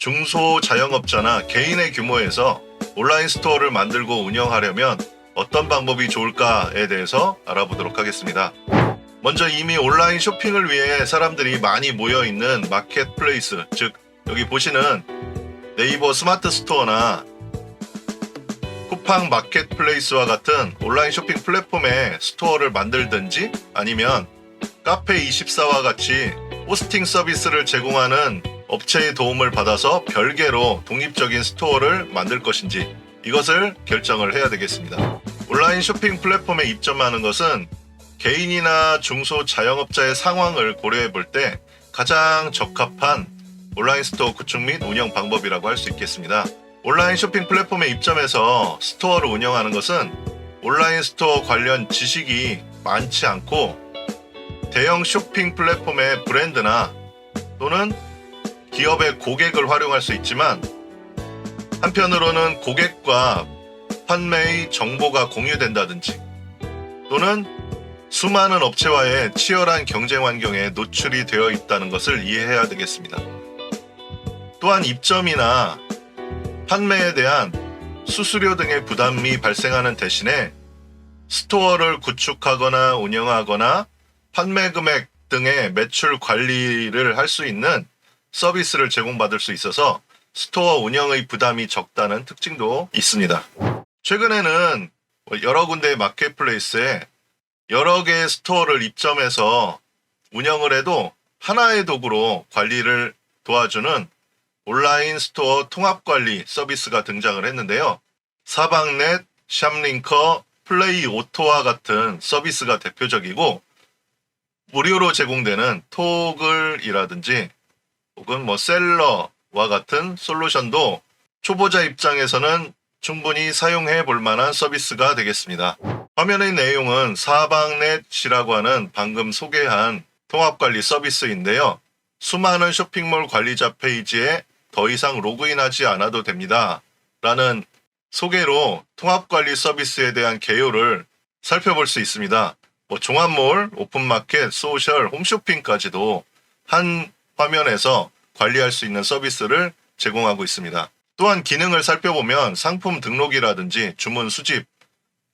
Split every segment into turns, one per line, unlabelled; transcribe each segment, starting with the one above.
중소자영업자나 개인의 규모에서 온라인 스토어를 만들고 운영하려면 어떤 방법이 좋을까에 대해서 알아보도록 하겠습니다. 먼저 이미 온라인 쇼핑을 위해 사람들이 많이 모여 있는 마켓플레이스, 즉 여기 보시는 네이버 스마트 스토어나 쿠팡 마켓플레이스와 같은 온라인 쇼핑 플랫폼에 스토어를 만들든지 아니면 카페24와 같이 호스팅 서비스를 제공하는 업체의 도움을 받아서 별개로 독립적인 스토어를 만들 것인지 이것을 결정을 해야 되겠습니다. 온라인 쇼핑 플랫폼에 입점하는 것은 개인이나 중소자영업자의 상황을 고려해 볼 때 가장 적합한 온라인 스토어 구축 및 운영 방법이라고 할 수 있겠습니다. 온라인 쇼핑 플랫폼에 입점해서 스토어를 운영하는 것은 온라인 스토어 관련 지식이 많지 않고 대형 쇼핑 플랫폼의 브랜드나 또는 기업의 고객을 활용할 수 있지만 한편으로는 고객과 판매의 정보가 공유된다든지 또는 수많은 업체와의 치열한 경쟁 환경에 노출이 되어 있다는 것을 이해해야 되겠습니다. 또한 입점이나 판매에 대한 수수료 등의 부담이 발생하는 대신에 스토어를 구축하거나 운영하거나 판매 금액 등의 매출 관리를 할 수 있는 서비스를 제공받을 수 있어서 스토어 운영의 부담이 적다는 특징도 있습니다. 최근에는 여러 군데의 마켓플레이스에 여러 개의 스토어를 입점해서 운영을 해도 하나의 도구로 관리를 도와주는 온라인 스토어 통합관리 서비스가 등장을 했는데요. 사방넷, 샵링커, 플레이 오토와 같은 서비스가 대표적이고 무료로 제공되는 토글이라든지 혹은 셀러와 같은 솔루션도 초보자 입장에서는 충분히 사용해 볼 만한 서비스가 되겠습니다. 화면의 내용은 사방넷이라고 하는 방금 소개한 통합관리 서비스인데요. 수많은 쇼핑몰 관리자 페이지에 더 이상 로그인하지 않아도 됩니다. 라는 소개로 통합관리 서비스에 대한 개요를 살펴볼 수 있습니다. 종합몰, 오픈마켓, 소셜, 홈쇼핑까지도 한 화면에서 관리할 수 있는 서비스를 제공하고 있습니다. 또한 기능을 살펴보면 상품 등록이라든지 주문 수집,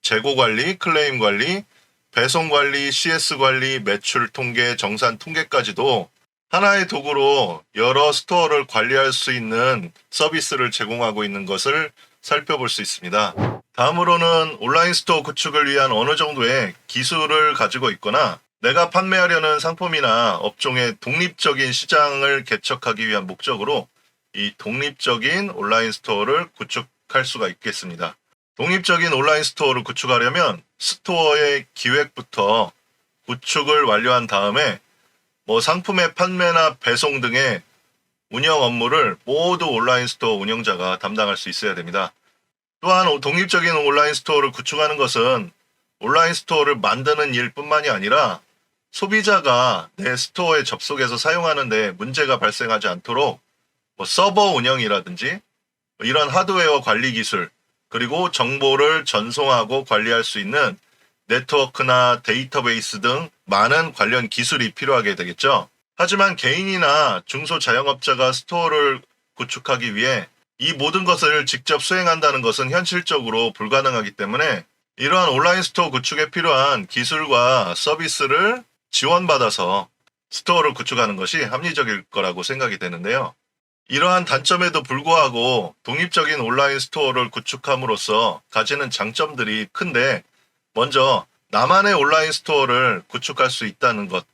재고 관리, 클레임 관리, 배송 관리, CS 관리, 매출 통계, 정산 통계까지도 하나의 도구로 여러 스토어를 관리할 수 있는 서비스를 제공하고 있는 것을 살펴볼 수 있습니다. 다음으로는 온라인 스토어 구축을 위한 어느 정도의 기술을 가지고 있거나 내가 판매하려는 상품이나 업종의 독립적인 시장을 개척하기 위한 목적으로 이 독립적인 온라인 스토어를 구축할 수가 있겠습니다. 독립적인 온라인 스토어를 구축하려면 스토어의 기획부터 구축을 완료한 다음에 상품의 판매나 배송 등의 운영 업무를 모두 온라인 스토어 운영자가 담당할 수 있어야 됩니다. 또한 독립적인 온라인 스토어를 구축하는 것은 온라인 스토어를 만드는 일뿐만이 아니라 소비자가 내 스토어에 접속해서 사용하는 데 문제가 발생하지 않도록 서버 운영이라든지 이런 하드웨어 관리 기술 그리고 정보를 전송하고 관리할 수 있는 네트워크나 데이터베이스 등 많은 관련 기술이 필요하게 되겠죠. 하지만 개인이나 중소자영업자가 스토어를 구축하기 위해 이 모든 것을 직접 수행한다는 것은 현실적으로 불가능하기 때문에 이러한 온라인 스토어 구축에 필요한 기술과 서비스를 지원받아서 스토어를 구축하는 것이 합리적일 거라고 생각이 되는데요. 이러한 단점에도 불구하고 독립적인 온라인 스토어를 구축함으로써 가지는 장점들이 큰데 먼저 나만의 온라인 스토어를 구축할 수 있다는 것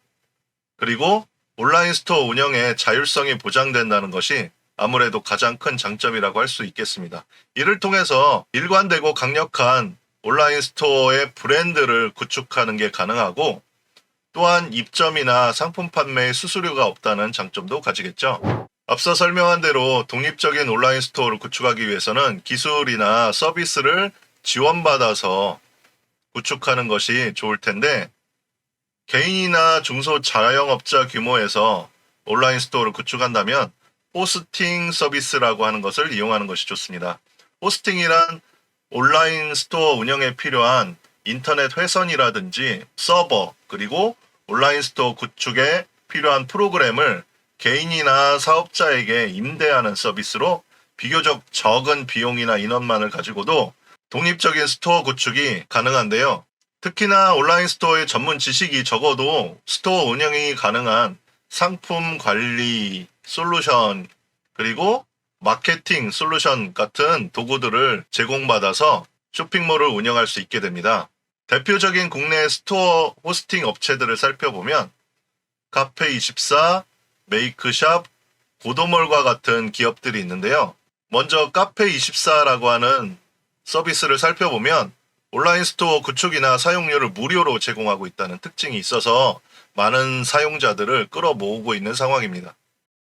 그리고 온라인 스토어 운영의 자율성이 보장된다는 것이 아무래도 가장 큰 장점이라고 할 수 있겠습니다. 이를 통해서 일관되고 강력한 온라인 스토어의 브랜드를 구축하는 게 가능하고 또한 입점이나 상품 판매에 수수료가 없다는 장점도 가지겠죠. 앞서 설명한 대로 독립적인 온라인 스토어를 구축하기 위해서는 기술이나 서비스를 지원받아서 구축하는 것이 좋을 텐데 개인이나 중소자영업자 규모에서 온라인 스토어를 구축한다면 호스팅 서비스라고 하는 것을 이용하는 것이 좋습니다. 호스팅이란 온라인 스토어 운영에 필요한 인터넷 회선이라든지 서버 그리고 온라인 스토어 구축에 필요한 프로그램을 개인이나 사업자에게 임대하는 서비스로 비교적 적은 비용이나 인원만을 가지고도 독립적인 스토어 구축이 가능한데요. 특히나 온라인 스토어의 전문 지식이 적어도 스토어 운영이 가능한 상품 관리 솔루션 그리고 마케팅 솔루션 같은 도구들을 제공받아서 쇼핑몰을 운영할 수 있게 됩니다. 대표적인 국내 스토어 호스팅 업체들을 살펴보면 카페24, 메이크샵, 고도몰과 같은 기업들이 있는데요. 먼저 카페24라고 하는 서비스를 살펴보면 온라인 스토어 구축이나 사용료를 무료로 제공하고 있다는 특징이 있어서 많은 사용자들을 끌어모으고 있는 상황입니다.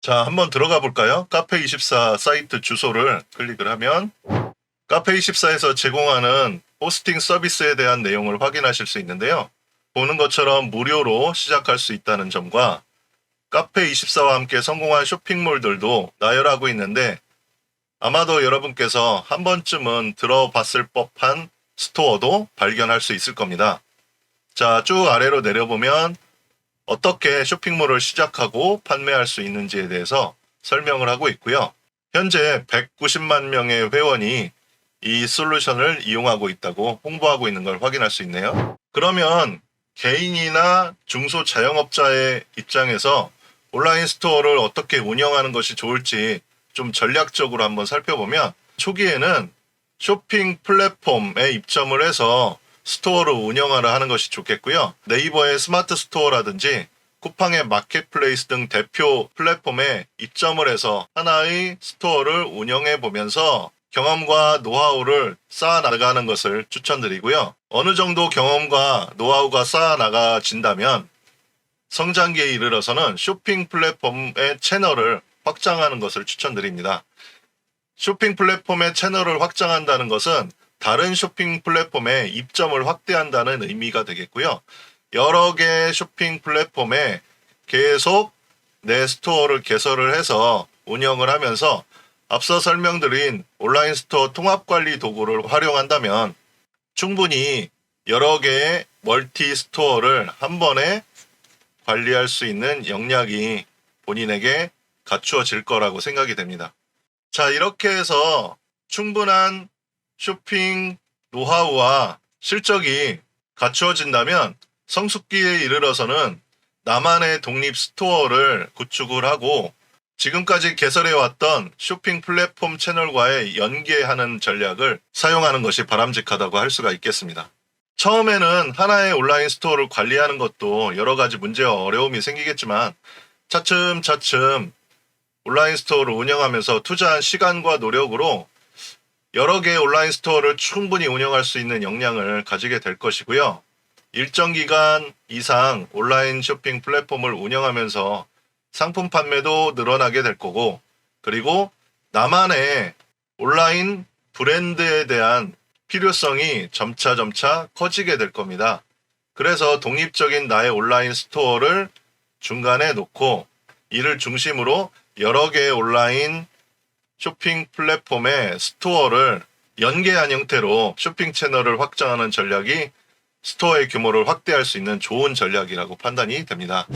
자, 한번 들어가 볼까요? 카페24 사이트 주소를 클릭을 하면 카페24에서 제공하는 호스팅 서비스에 대한 내용을 확인하실 수 있는데요. 보는 것처럼 무료로 시작할 수 있다는 점과 카페24와 함께 성공한 쇼핑몰들도 나열하고 있는데 아마도 여러분께서 한 번쯤은 들어봤을 법한 스토어도 발견할 수 있을 겁니다. 자, 쭉 아래로 내려보면 어떻게 쇼핑몰을 시작하고 판매할 수 있는지에 대해서 설명을 하고 있고요. 현재 190만 명의 회원이 이 솔루션을 이용하고 있다고 홍보하고 있는 걸 확인할 수 있네요. 그러면 개인이나 중소자영업자의 입장에서 온라인 스토어를 어떻게 운영하는 것이 좋을지 좀 전략적으로 한번 살펴보면 초기에는 쇼핑 플랫폼에 입점을 해서 스토어를 운영하려 하는 것이 좋겠고요. 네이버의 스마트 스토어라든지 쿠팡의 마켓플레이스 등 대표 플랫폼에 입점을 해서 하나의 스토어를 운영해 보면서 경험과 노하우를 쌓아 나가는 것을 추천드리고요. 어느 정도 경험과 노하우가 쌓아 나가진다면 성장기에 이르러서는 쇼핑 플랫폼의 채널을 확장하는 것을 추천드립니다. 쇼핑 플랫폼의 채널을 확장한다는 것은 다른 쇼핑 플랫폼에 입점을 확대한다는 의미가 되겠고요. 여러 개의 쇼핑 플랫폼에 계속 내 스토어를 개설을 해서 운영을 하면서 앞서 설명드린 온라인 스토어 통합 관리 도구를 활용한다면 충분히 여러 개의 멀티 스토어를 한 번에 관리할 수 있는 역량이 본인에게 갖추어질 거라고 생각이 됩니다. 자, 이렇게 해서 충분한 쇼핑 노하우와 실적이 갖추어진다면 성숙기에 이르러서는 나만의 독립 스토어를 구축을 하고 지금까지 개설해왔던 쇼핑 플랫폼 채널과의 연계하는 전략을 사용하는 것이 바람직하다고 할 수가 있겠습니다. 처음에는 하나의 온라인 스토어를 관리하는 것도 여러 가지 문제와 어려움이 생기겠지만 차츰차츰 온라인 스토어를 운영하면서 투자한 시간과 노력으로 여러 개의 온라인 스토어를 충분히 운영할 수 있는 역량을 가지게 될 것이고요. 일정 기간 이상 온라인 쇼핑 플랫폼을 운영하면서 상품 판매도 늘어나게 될 거고, 그리고 나만의 온라인 브랜드에 대한 필요성이 점차 커지게 될 겁니다. 그래서 독립적인 나의 온라인 스토어를 중간에 놓고 이를 중심으로 여러 개의 온라인 쇼핑 플랫폼의 스토어를 연계한 형태로 쇼핑 채널을 확장하는 전략이 스토어의 규모를 확대할 수 있는 좋은 전략이라고 판단이 됩니다.